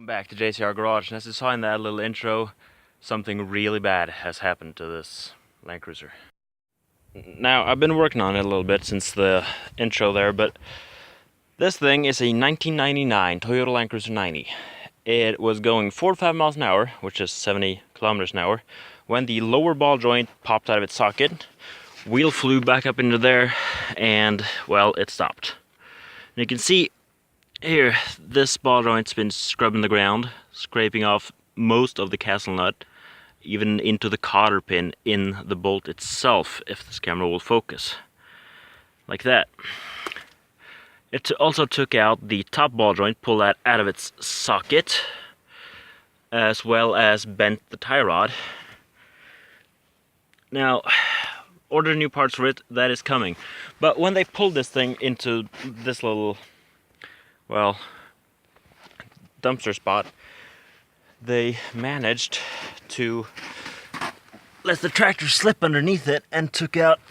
Back to JCR Garage, and as you saw in that little intro, something really bad has happened to this Land Cruiser. Now, I've been working on it a little bit since the intro there, but this thing is a 1999 Toyota Land Cruiser 90. It was going 45 miles an hour, which is 70 kilometers an hour, when the lower ball joint popped out of its socket, wheel flew back up into there, and, well, it stopped. And you can see here, this ball joint's been scrubbing the ground, scraping off most of the castle nut, even into the cotter pin in the bolt itself, if this camera will focus. Like that. It also took out the top ball joint, pulled that out of its socket, as well as bent the tie rod. Now, order new parts for it, that is coming. But when they pulled this thing into this little, well, dumpster spot, they managed to let the tractor slip underneath it and took out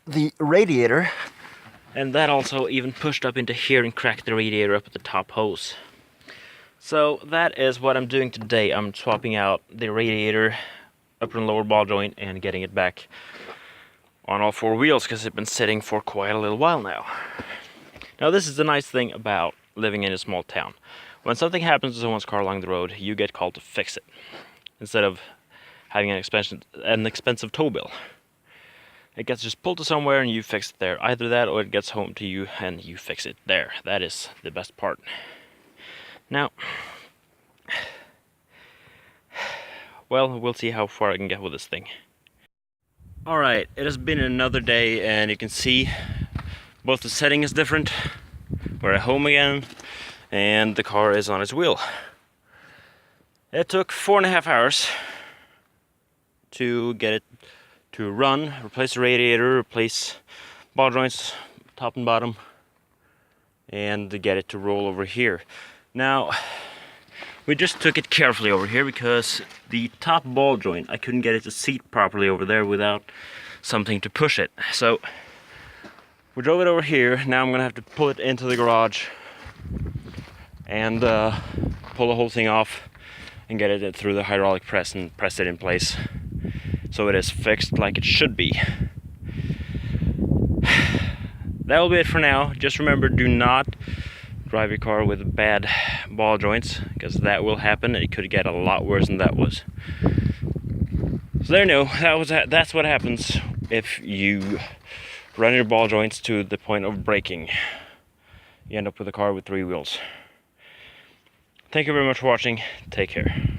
the radiator, and that also even pushed up into here and cracked the radiator up at the top hose. So that is what I'm doing today. I'm swapping out the radiator, upper and lower ball joint, and getting it back on all four wheels because it's been sitting for quite a little while now. Now, this is the nice thing about living in a small town. When something happens to someone's car along the road, you get called to fix it, instead of having an expensive tow bill. It gets just pulled to somewhere and you fix it there. Either that or it gets home to you and you fix it there. That is the best part. Now, well, we'll see how far I can get with this thing. Alright, it has been another day, and you can see both the setting is different. We're at home again, and the car is on its wheel. It took 4.5 hours to get it to run, replace the radiator, replace ball joints, top and bottom, and to get it to roll over here. Now, we just took it carefully over here because the top ball joint, I couldn't get it to seat properly over there without something to push it. So we drove it over here. Now I'm gonna have to pull it into the garage and pull the whole thing off and get it through the hydraulic press and press it in place so it is fixed like it should be. That will be it for now. Just remember, do not drive your car with bad ball joints, because that will happen. It could get a lot worse than that was. So there you know, that's what happens if you run your ball joints to the point of breaking. You end up with a car with 3 wheels. Thank you very much for watching. Take care.